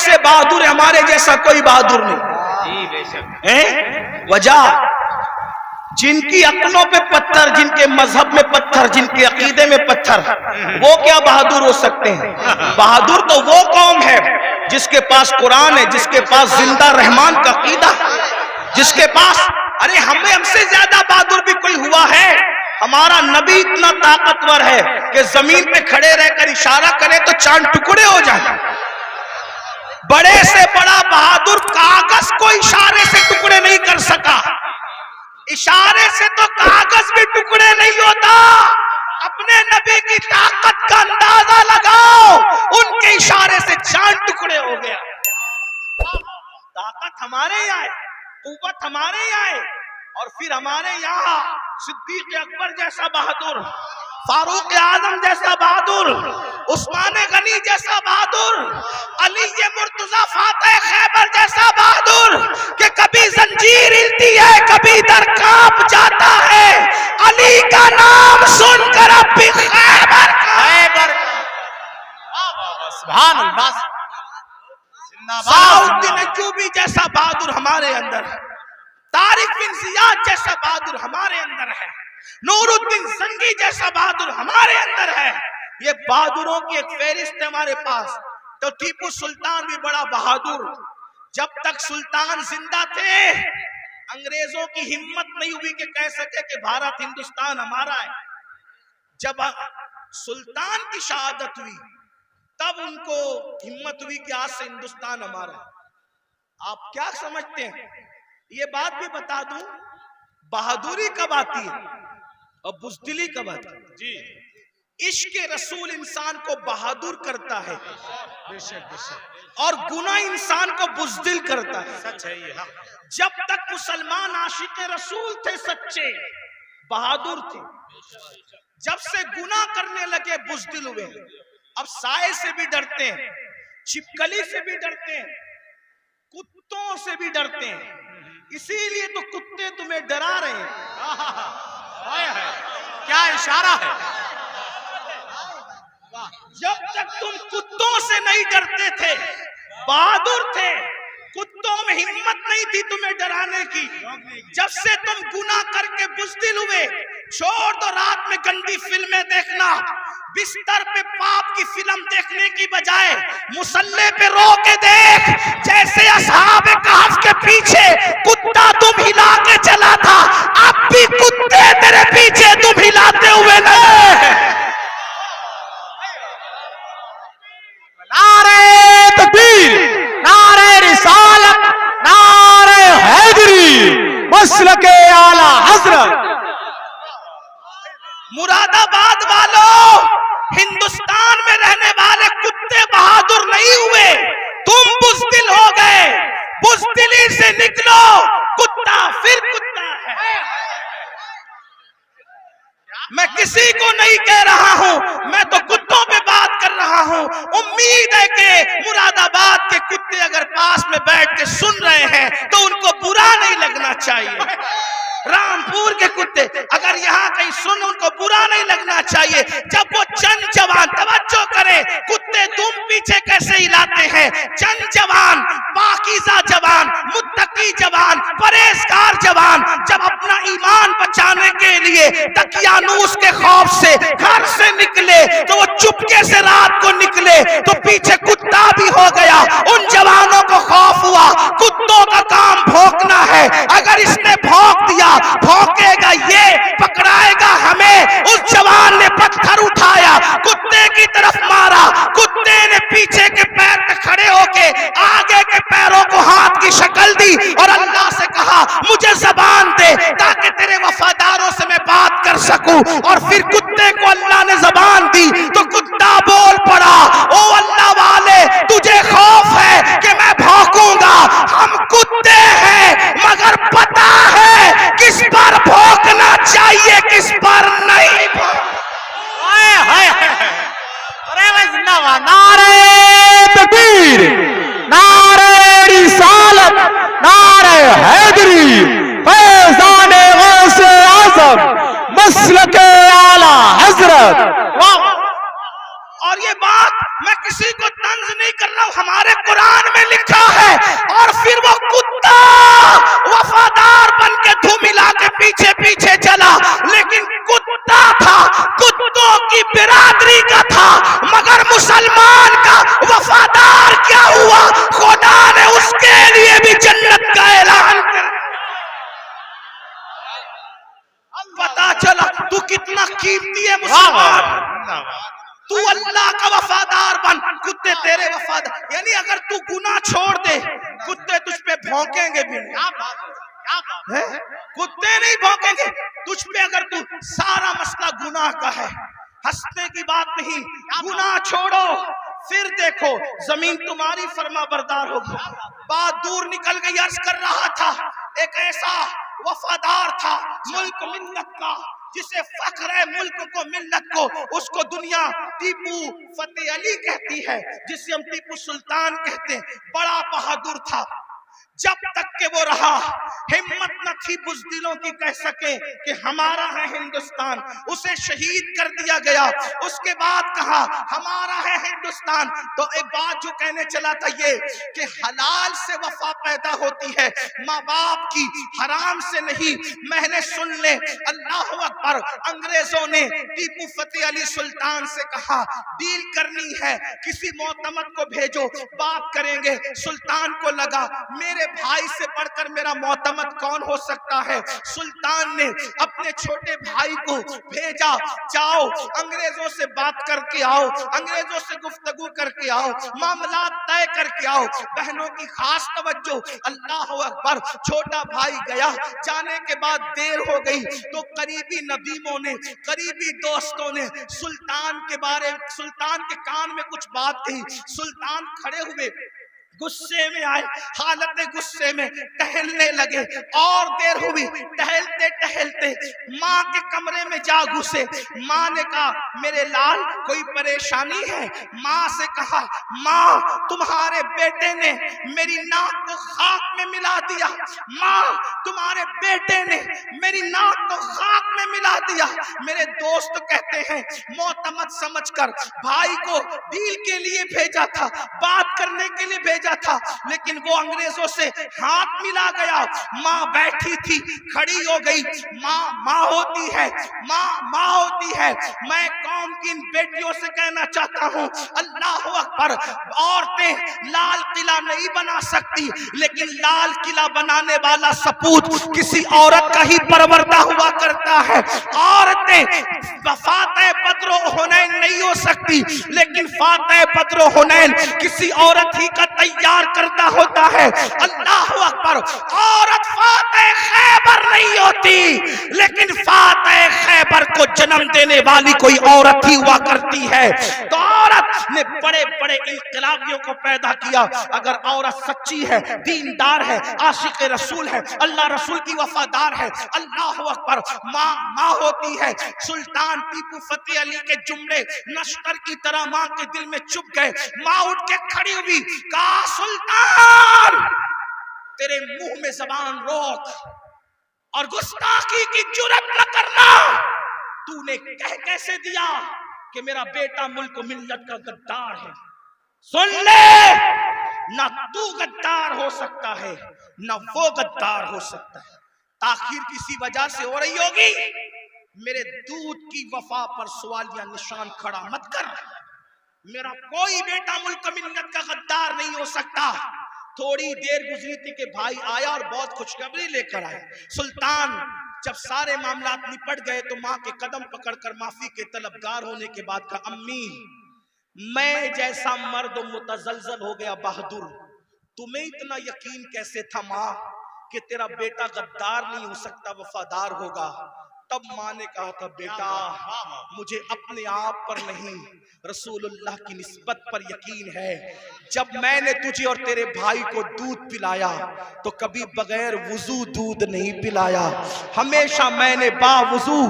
कैसे बहादुर है, हमारे जैसा कोई बहादुर नहीं है। वजह जिनकी अक्लों पे पत्थर, जिनके मजहब में पत्थर, जिनके अकीदे में पत्थर, वो क्या बहादुर हो सकते हैं? बहादुर तो वो कौम है जिसके पास कुरान है, जिसके पास जिंदा रहमान का अकीदा, जिसके पास, अरे हमें हमसे ज्यादा बहादुर भी कोई हुआ है? हमारा नबी इतना ताकतवर है कि जमीन पे खड़े रहकर इशारा करे तो चांद टुकड़े हो जाए। बड़े से बड़ा बहादुर कागज को इशारे से टुकड़े नहीं कर सका। इशारे से तो कागज भी टुकड़े नहीं होता। अपने नबी की ताकत का अंदाजा लगाओ, उनके इशारे से चांद टुकड़े हो गया। ताकत हमारे यहाँ है, कुव्वत हमारे यहाँ है, और फिर हमारे यहाँ सिद्दीक अकबर जैसा बहादुर, फारूक आजम जैसा बहादुर, उस्मान गनी जैसा बहादुर, अली मुर्तजा फातेह खैबर जैसा बहादुर, कि कभी जंजीर हिलती है, कभी दर कांप जाता है, अली का नाम सुनकर अब भी खैबर सुभान अल्लाह, सलाउद्दीन अय्यूबी जैसा बहादुर हमारे अंदर है, तारिक बिन जियाद जैसा बहादुर हमारे अंदर है, नूरुद्दीन जंगी जैसा बहादुर हमारे अंदर है। ये बहादुरों की एक फहरिस्त है हमारे पास। तो टीपू सुल्तान भी बड़ा बहादुर, जब तक सुल्तान जिंदा थे अंग्रेजों की हिम्मत नहीं हुई कि कह सके कि भारत हिंदुस्तान हमारा है। जब सुल्तान की शहादत हुई तब उनको हिम्मत हुई कि आज से हिंदुस्तान हमारा है। आप क्या समझते हैं? ये बात भी बता दूं, बहादुरी कब आती है और बुज़दिली कब आती है? जी, इश्क रसूल इंसान को बहादुर करता है, और गुनाह इंसान को बुज़दिल करता है। सच है ये। जब तक मुसलमान आशिक रसूल थे, सच्चे बहादुर थे, जब से गुनाह करने लगे बुज़दिल हुए। अब साए से भी डरते हैं, छिपकली से भी डरते हैं, कुत्तों से भी डरते हैं। इसीलिए तो कुत्ते तुम्हें डरा रहे हैं। क्या इशारा है? जब तक तुम कुत्तों से नहीं डरते थे, बहादुर थे, कुत्तों में हिम्मत नहीं थी तुम्हें डराने की। जब से तुम गुनाह करके बुज़दिल हुए, छोड़ दो रात में गंदी फिल्में देखना, बिस्तर पे पाप की फिल्म देखने की बजाय मुसल्ले पे रो के देख, जैसे असहाबे कहफ के पीछे कुत्ता तुम हिला के चला था, अब भी कुत्ते तेरे पीछे तुम हिलाते हुए लगे। नारे तकबीर, नारे रिसालत, नारे हैदरी, मसलके आला हजरत। मुरादाबाद वालों, हिंदुस्तान में रहने वाले कुत्ते बहादुर नहीं हुए, तुम बुज़दिल हो गए। बुज़दिली से निकलो, कुत्ता फिर कुत्ता है। मैं किसी को नहीं कह रहा हूं, मैं तो कुत्तों पे बात कर रहा हूं। उम्मीद है कि मुरादाबाद के कुत्ते अगर पास में बैठ के सुन रहे हैं तो उनको बुरा नहीं लगना चाहिए। रामपुर के कुत्ते अगर यहाँ कहीं सुन, उनको बुरा नहीं लगना चाहिए। जब वो चंद जवान, तवज्जो करें, कुत्ते तुम पीछे कैसे हिलाते हैं, चंद जवान, पाकीज़ा जवान, मुत्तकी जवान, परहेजगार जवान, जब अपना ईमान बचाने के लिए दकियानूस के खौफ से घर से निकले, तो वो चुपके से रात को निकले तो पीछे कुत्ता भी हो गया। उन जवानों को खौफ हुआ, कुत्तों का काम भौंकना है, अगर इसने भौंक दिया, भौंकेगा ये, पकड़ाएगा हमें। उस जवान ने पत्थर उठाया, कुत्ते की तरफ मारा, कुत्ते ने पीछे के पैर पे खड़े होके आगे के पैरों को हाथ की शक्ल दी और अल्लाह से कहा, मुझे ज़बान दे ताकि तेरे वफादारों से मैं बात कर सकूं। और फिर कुत्ते को अल्लाह ने ज़बान दी तो कुत्ता बोल पड़ा, ओ अल्लाह वाले, तुझे खौफ है कि मैं भौंकूंगा? हम कुत्ते हैं, मगर पता है किस पर भौंकना चाहिए, किस पर नहीं। नारे तकबीर, नारे रिसालत, नारे हैदरी, फैज़ाने गौसे आज़म, मसलके तुम्हारे कुरान में लिखा है। और फिर वो कुत्ता वफादार बन के धूम मिला के पीछे पीछे चला, लेकिन कुत्ता था, कुत्तों की बिरादरी का था, मगर मुसलमान का वफादार क्या हुआ, खुदा ने उसके लिए भी जन्नत का ऐलान कर। पता चला तू कितना कीमती है मुसलमान। तू अल्लाह का वफादार बन, कुत्ते तेरे वफादार। यानी अगर तू गुनाह छोड़ दे, कुत्ते तुझ पे भौंकेंगे भी नहीं। कुत्ते नहीं भौंकेंगे तुझ पे अगर तू सारा मसला गुनाह का है। हंसने की बात नहीं, गुनाह छोड़ो, फिर देखो जमीन तुम्हारी फरमा बरदार होगी। बात दूर निकल गई। अर्ज कर रहा था, एक ऐसा वफादार था मुल्क मिल्लत का, जिसे फख्र है मुल्क को मिल्लत को, उसको दुनिया टीपू फतेह अली कहती है, जिसे हम टीपू सुल्तान कहते हैं। बड़ा बहादुर था। जब तक के वो रहा, हिम्मत न थी बुज़दिलों की कह सके कि हमारा है हिंदुस्तान। उसे शहीद कर दिया गया। उसके बाद कहा हमारा है हिंदुस्तान। तो एक बात जो कहने चला था ये कि हलाल से वफा पैदा होती है, माँ बाप की, हराम से नहीं। मैंने सुन ले, अल्लाह अकबर। अंग्रेजों ने टीपू फतेह अली सुल्तान से कहा डील करनी है, किसी मोतमद को भेजो, बात करेंगे। सुल्तान को लगा मेरे भाई से बढ़कर मेरा मोतमद कौन हो सकता है। सुल्तान ने अपने छोटे भाई को भेजा, जाओ अंग्रेजों से बात करके आओ, अंग्रेजों से गुफ्तगू करके आओ, मामला तय करके आओ। बहनों की खास तवज्जो, अल्लाह अकबर। छोटा भाई गया, जाने के बाद देर हो गई तो करीबी नदीमों ने, करीबी दोस्तों ने सुल्तान के कान में कुछ बात कही। सुल्तान खड़े हुए, गुस्से में आए, हालत गुस्से में टहलने लगे। और देर हुई, टहलते टहलते माँ के कमरे में जा घुसे। माँ ने कहा मेरे लाल कोई परेशानी है। माँ से कहा माँ तुम्हारे बेटे ने मेरी नाक को खाक में मिला दिया। माँ तुम्हारे बेटे ने मेरी नाक को खाक में मिला दिया। मेरे दोस्त कहते हैं मोतमद समझकर भाई को डील के लिए भेजा था, बात करने के लिए भेजा था, लेकिन वो अंग्रेजों से हाथ मिला गया। माँ बैठी थी, खड़ी हो गई। माँ होती है, माँ होती है। मैं कौम की इन बेटियों से कहना चाहता हूँ, अल्लाह अकबर। औरतें लाल किला नहीं बना सकती, लेकिन लाल किला बनाने वाला सपूत किसी औरत का ही परवरदा हुआ करता है। औरतें फातह बद्र हुनैन नहीं हो सकती, लेकिन फातह बद्र हुनैन किसी औरत ही का तैयार करता होता है। अल्लाह अकबर। औरत फातह खैबर नहीं होती, लेकिन फातह खैबर को जन्म देने वाली कोई औरत ही हुआ करती है। तो औरत ने बड़े बड़े इनकलाबियों को पैदा किया। अगर औरत सच्ची है, दीनदार है, आशिक रसूल है, अल्लाह रसूल की वफादार है, अल्लाह अकबर। माँ होती है। सुल्तान टीपू फतेह अली के जुमले नश्तर की तरह माँ के दिल में चुभ गए। माँ उठ के खड़ी हुई, कहा सुल्तान तेरे मुंह में जबान रोक और गुस्ताखी की जुर्रत न करना। तूने कह कैसे दिया कि मेरा बेटा मुल्क मिल्लत का गद्दार है। सुन ले, ना तू गद्दार हो सकता है, ना वो गद्दार हो सकता है। ताखीर किसी वजह से हो रही होगी, मेरे दूध की वफा पर सवालिया निशान खड़ा मत कर। मेरा कोई बेटा मुल्क मिल्लत का गद्दार नहीं हो सकता। थोड़ी देर गुजरी थी कि भाई आया और बहुत खुशखबरी लेकर आया। सुल्तान जब सारे मामलात निपट गए तो माँ के कदम पकड़कर माफी के तलबगार होने के बाद कहा अम्मी मैं जैसा मर्द मुतजलजल हो गया बहादुर, तुम्हें इतना यकीन कैसे था माँ कि तेरा बेटा गद्दार नहीं हो सकता, वफादार होगा। तब माँ ने कहा था बेटा मुझे अपने आप पर नहीं रसूलुल्लाह की निस्बत पर यकीन है। जब मैंने तुझे और तेरे भाई को दूध पिलाया तो कभी बगैर वुजू दूध नहीं पिलाया। हमेशा मैंने बावुजू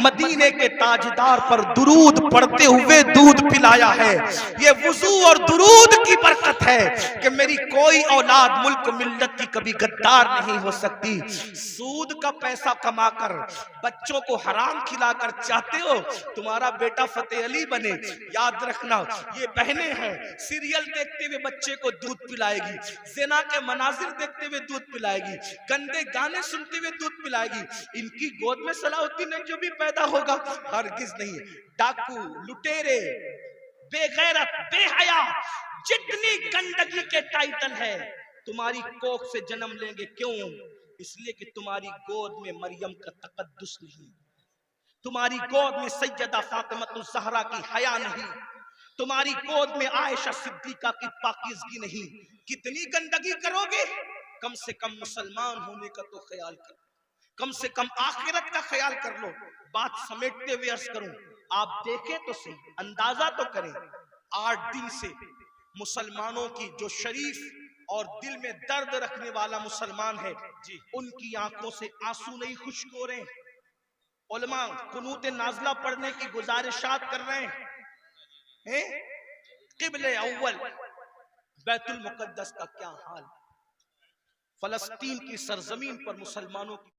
मदीने के ताजदार पर दुरूद पढ़ते हुए दूध पिलाया है। ये वुजू और दुरूद की बरकत है कि मेरी कोई औलाद मुल्क मिल्लत की कभी गद्दार नहीं हो सकती। सूद का पैसा कमाकर बच्चों को हराम खिलाकर चाहते हो तुम्हारा बेटा फतेह अली बने। याद रखना, ये बहनें हैं सीरियल देखते हुए बच्चे को दूध पिलाएगी, ज़िना के मनाजिर देखते हुए दूध पिलाएगी, गंदे गाने सुनते हुए दूध पिलाएगी। इनकी गोद में सलाहुद्दीन जो भी पैदा होगा हरगिज नहीं। डाकू, लुटेरे, बेगैरत, बेहया, जितनी गंदगी के टाइटल है तुम्हारी कोख से जन्म लेंगे। क्यों? इसलिए कि तुम्हारी गोद में मरियम का तकद्दुस नहीं, तुम्हारी गोद में सैयदा फातिमतुज़ ज़हरा की हया नहीं, तुम्हारी गोद में आयशा सिद्दीका की पाकीज़गी नहीं। कितनी गंदगी करोगे? कम से कम मुसलमान होने का तो ख्याल करो, कम से कम आखिरत का ख्याल कर लो। बात समेटते हुए अर्ज करूं, आप देखें तो सही, अंदाजा तो करें, 8 दिन से मुसलमानों की जो शरीफ और दिल में दर्द रखने वाला मुसलमान है जी, उनकी आंखों से आंसू नहीं खुश्क हो रहे। उलमा कुनूत नाज़िला पढ़ने की गुजारिशात कर रहे हैं। क़िबले अव्वल बैतुल मुक़द्दस का क्या हाल, फलस्तीन की सरजमीन पर मुसलमानों की